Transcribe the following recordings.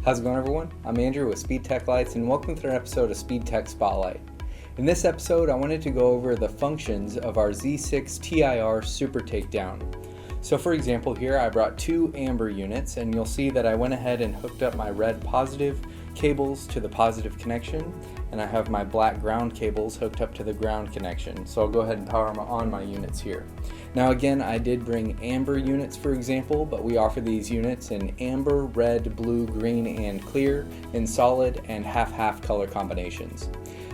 How's it going, everyone? I'm Andrew with SpeedTech Lights, and welcome to an episode of SpeedTech SpotLight. In this episode, I wanted to go over the functions of our Z-6 TIR super takedown. So for example here, I brought two amber units, and you'll see that I went ahead and hooked up my red positive cables to the positive connection, and I have my black ground cables hooked up to the ground connection. So I'll go ahead and power on my units here. Now again, I did bring amber units for example, but we offer these units in amber, red, blue, green, and clear, in solid and half-half color combinations.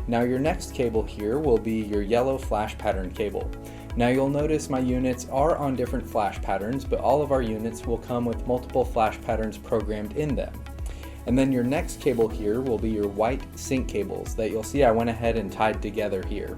Now your next cable here will be your yellow flash pattern cable. Now you'll notice my units are on different flash patterns, but all of our units will come with multiple flash patterns programmed in them. And then your next cable here will be your white sync cables that you'll see I went ahead and tied together here.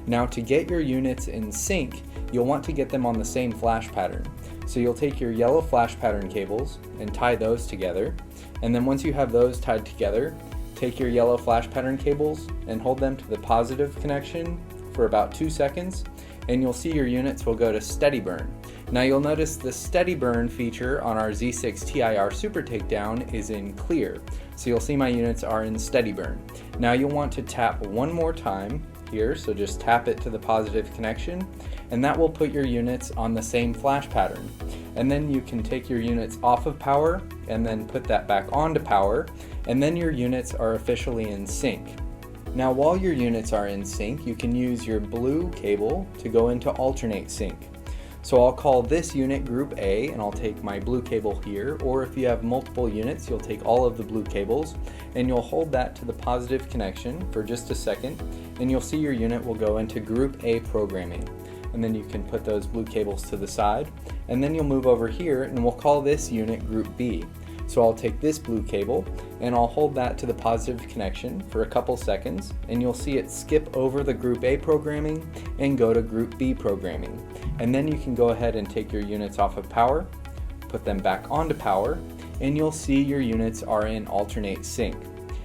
Now to get your units in sync, you'll want to get them on the same flash pattern. So you'll take your yellow flash pattern cables and tie those together. And then once you have those tied together, take your yellow flash pattern cables and hold them to the positive connection for about 2 seconds, and you'll see your units will go to steady burn. Now you'll notice the steady burn feature on our Z6 TIR super takedown is in clear. So you'll see my units are in steady burn. Now you'll want to tap one more time here, so just tap it to the positive connection, and that will put your units on the same flash pattern. And then you can take your units off of power and then put that back onto power, and then your units are officially in sync. Now while your units are in sync, you can use your blue cable to go into alternate sync. So I'll call this unit group A, and I'll take my blue cable here, or if you have multiple units, you'll take all of the blue cables and you'll hold that to the positive connection for just a second, and you'll see your unit will go into group A programming. And then you can put those blue cables to the side, and then you'll move over here and we'll call this unit group B. So I'll take this blue cable and I'll hold that to the positive connection for a couple seconds, and you'll see it skip over the group A programming and go to group B programming. And then you can go ahead and take your units off of power, put them back onto power, and you'll see your units are in alternate sync.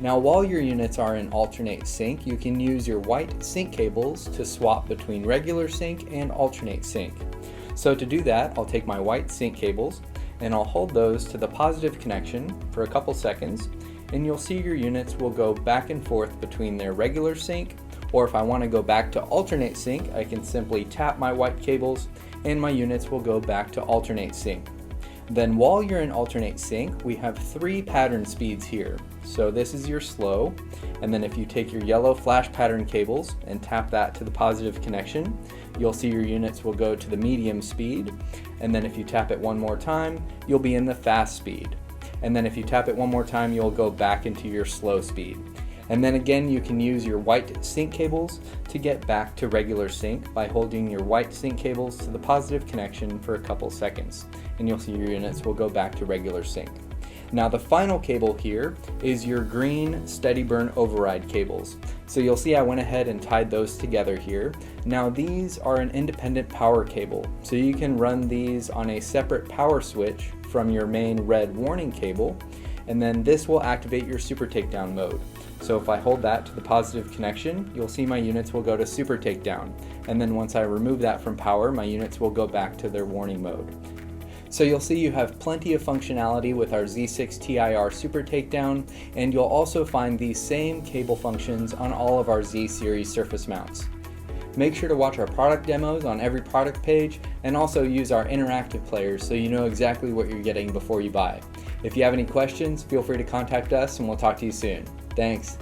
Now while your units are in alternate sync, you can use your white sync cables to swap between regular sync and alternate sync. So to do that, I'll take my white sync cables and I'll hold those to the positive connection for a couple seconds, and you'll see your units will go back and forth between their regular sync, or if I want to go back to alternate sync, I can simply tap my white cables and my units will go back to alternate sync. Then while you're in alternate sync, we have 3 pattern speeds here. So this is your slow, and then if you take your yellow flash pattern cables and tap that to the positive connection, you'll see your units will go to the medium speed, and then if you tap it one more time, you'll be in the fast speed. And then if you tap it one more time, you'll go back into your slow speed. And then again, you can use your white sync cables to get back to regular sync by holding your white sync cables to the positive connection for a couple seconds, and you'll see your units will go back to regular sync. Now the final cable here is your green steady burn override cables. So you'll see I went ahead and tied those together here. Now these are an independent power cable, so you can run these on a separate power switch from your main red warning cable, and then this will activate your super takedown mode. So if I hold that to the positive connection, you'll see my units will go to super takedown, and then once I remove that from power, my units will go back to their warning mode. So you'll see you have plenty of functionality with our Z6 TIR super takedown, and you'll also find these same cable functions on all of our Z series surface mounts. Make sure to watch our product demos on every product page, and also use our interactive players so you know exactly what you're getting before you buy. If you have any questions, feel free to contact us and we'll talk to you soon. Thanks.